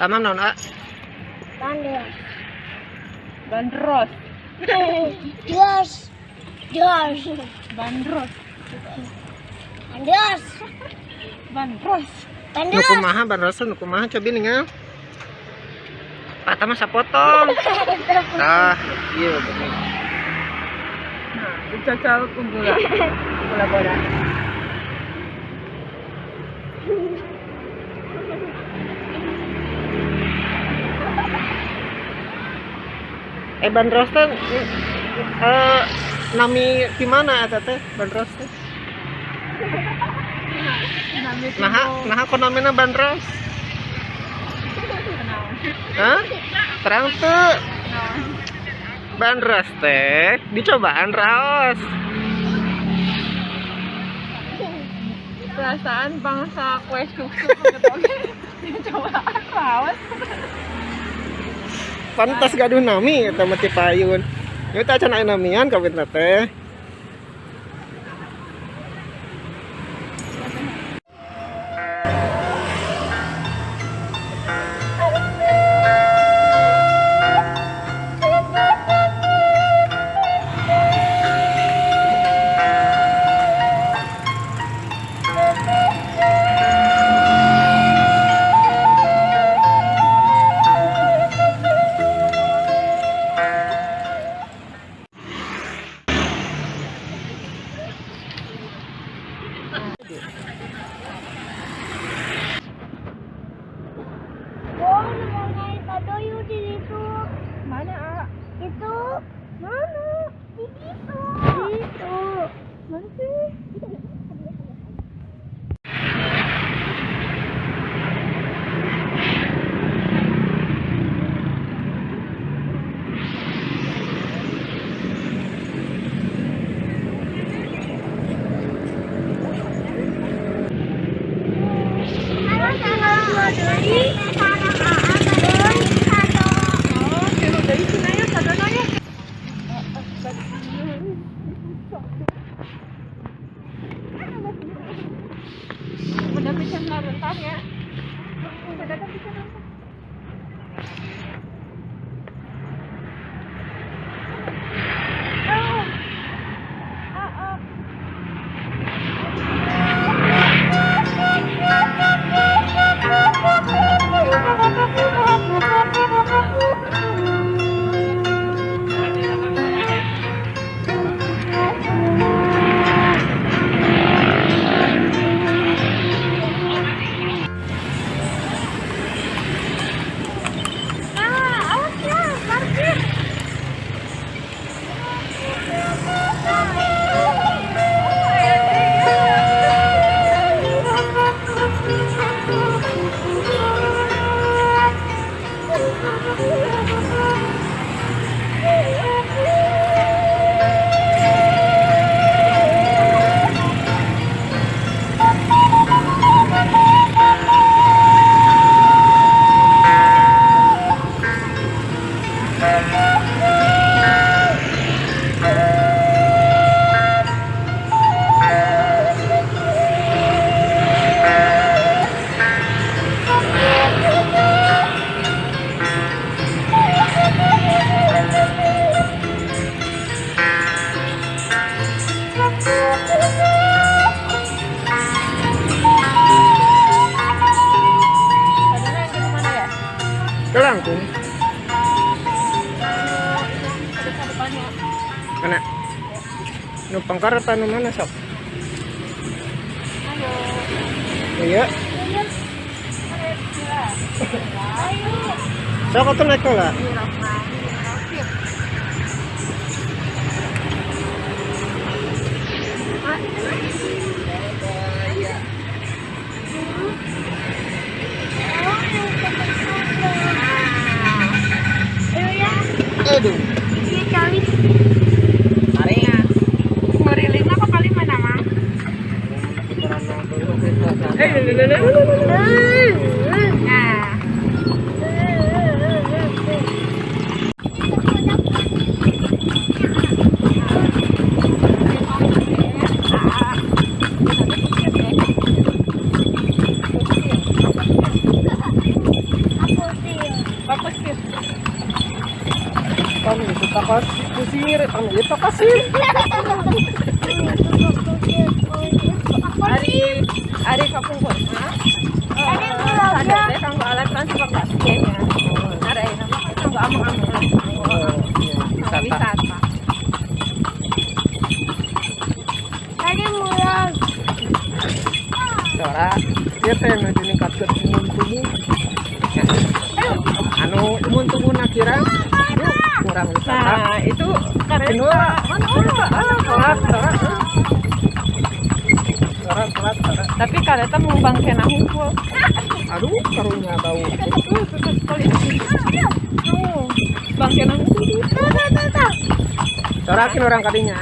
Sama non A. Bandros. Bandros. Jos. Jos. Bandros. Bandros. Bandros. Nu Bandros. kumaha bandrosan nu kumaha cobi ningal. Patah mah sapotong. Tah, ieu bener. Nah, dicocol ku gula. Gula boda. Bandros teh nami di mana eta teh bandros teh? Naha kok namina bandros? Hah? Terang tuh. Bandros teh dicobaan raos. Perasaan bangsa kue susu dicobaan raos. Pantas gaduh nami eta mah ti payun. Ieu teh acan aya namian kawitna teh. Oh, nanay tadoyo dito. Mana A? Itu. Mana? Dito. Dito. Mana sih? Halo, tanggal 22. Oh, tiru dari sini ayo, sadono ya. Udah bisa rentas ya. Udah bisa rentas. Kelangkung. Mana? Nu pangkar apa nu mana sok? Iya. Sok atuh naik lah. Aduh. Iya kali. Taringan. Ngeriling apa kali mana mah? Nah. Dito kasi. Ari kapung ko na. Ari mo Ada lang deh kang alat kan sa pagkakasya. Aray naman ito ang amang-amang. Wisata. Wisata. Ari mo lang. Sora, dia teh nu diningkatkeun imun tubuh. Anu imun tubuh na kira kurang wisata. Nah, itu karena Kedua, telat. Sora. Tapi kareta mau bangke na hungkul. Aduh, karunya bau. Bangke na hungkul. Sora kin orang kadinya.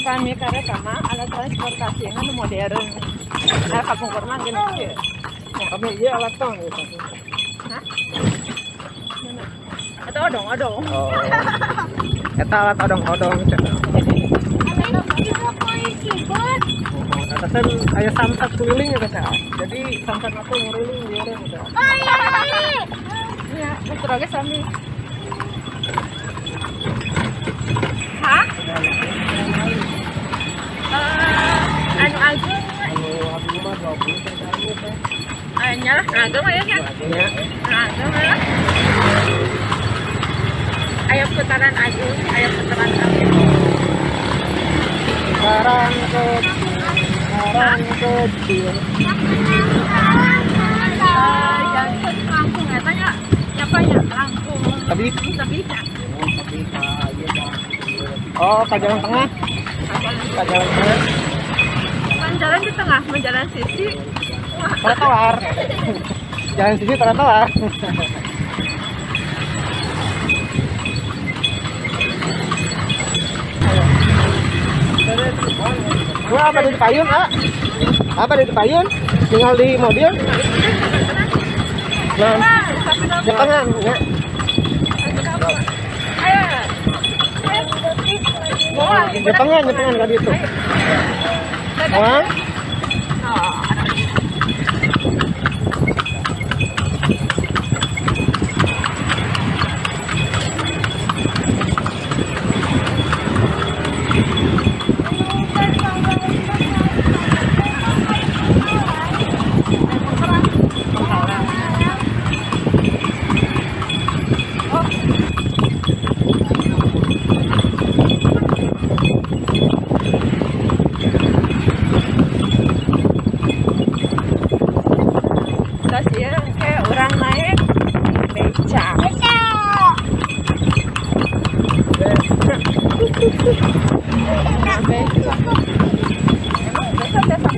Kami kareta mah alat transportasi yang anu modern. Nah, kapung kurma gini. Kami ieu alat tong gitu. Hah? Mana? Atau odong. Oh. Eta alat odong-odong. Kata kan aya samsat keliling ya kata. Jadi samsat aku ngeliling dia orang udah. Iya, betul aja sami. Hah? Anu agung. Anu aku mah 20 kali teh. Nyalah agung ya kan? Ya. Agung ya. Ayam putaran agung, ayam putaran agung. Sekarang kecil. Jangan langsung ya tanya. Nyapa ya langsung. Tapi Bisa. oh, ke jalan tengah. Ke jalan tengah. Kan jalan di tengah, menjalan sisi. Trotoar. Jalan sini trotoar. Gua apa di payun, ah? Apa di payun? Tinggal di mobil. Nah, di tengah, ya. Ayo. Bola. Di tengah nggak gitu. Wah, Terus ya kayak orang naik beca. Nah, beca. Emang beca biasa.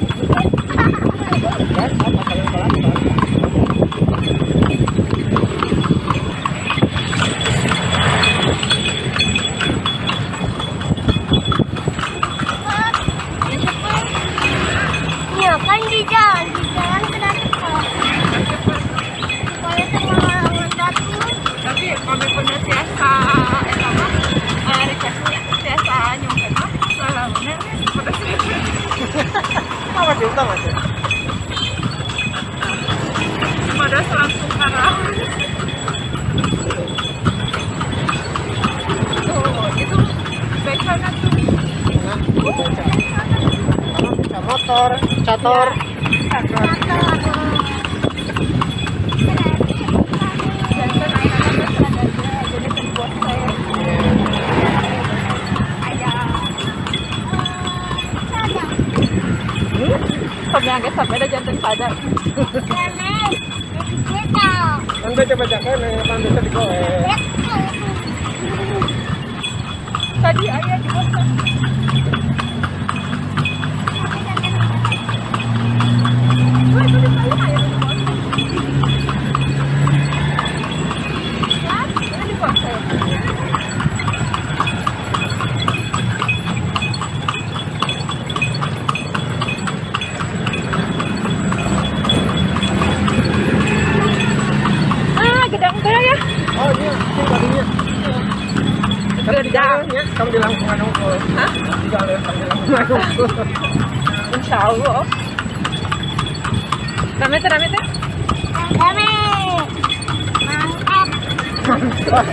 Iya kan di jalan kena cepat. Kalau teman-teman batu, Tapi kami punya siasa, apa? Siasa nyumpet mah selalu pada sini. apa sih utang aja? Pada langsung arah. Tuh, itu baik banget tuh. Bisa motor, cator. Jantan ayah-ayah seragam jadi pembuat saya. Ayah. Kami agak sampai ada jantan sadar. jangan kita. Kan baca-baca kan yang bisa digoek. Tadi ayah di kota. Gedang teh ya. Oh iya, ini tadinya. Kamu di jalan ya? Kamu di Langsungan Unggul. Hah? Di jalan kamu di Langsungan Unggul. Insya Allah. Rame teh. Rame. Mantap. Mantap.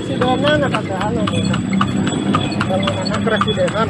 kepresidenan apa ke anu dina. Bangunan kepresidenan.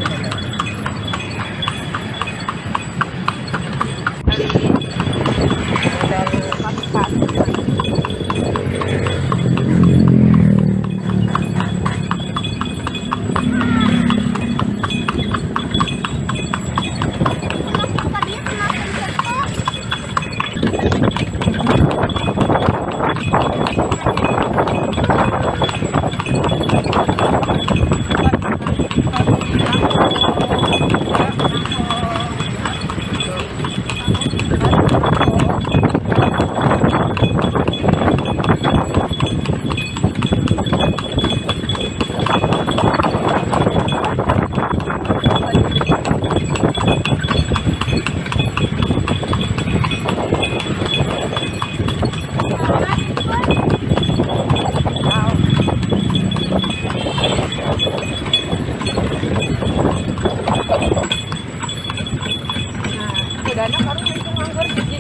Kudana baru itu nganggur gigi.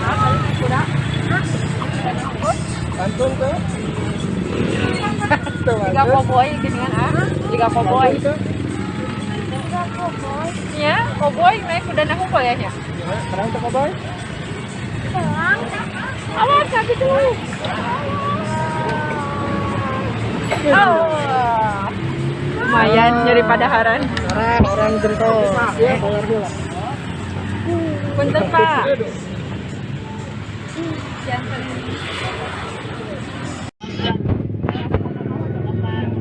Ah, kali naik kuda. Kantun tuh. Jika koboi gini kan ah, jika koboi. Iya, koboi naik kuda naik koboi ya nya. Sekarang tuh boy. Awas kaki tuh. Oh. Lumayan nyeri pada haran. Sekarang orang cerita. Ya, bayar dulu. Punten Pak.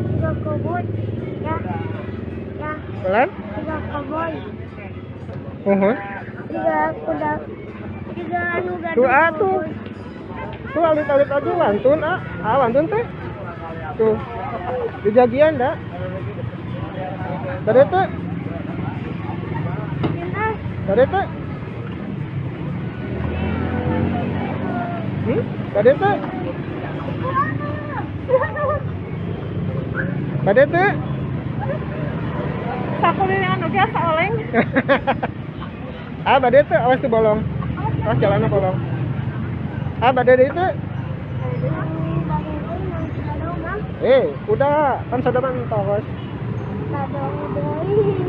Tiga koboi. Ya. Ya. Pelan? Tiga koboi. Tiga kuda. Tiga anu gaduh. Tuh tuh. Tuh alit-alit aja wantun wantun teh. Tuh. Dijagian dah. Tadi tuh. Tadi tuh. Tadi tuh. Tadi tuh. Saku ini anu kia saoleng. Bade tuh awas tuh bolong. Awas jalannya bolong. Bade itu. Udah kan sudah mentos. Kadang deui.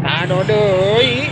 Aduh deui.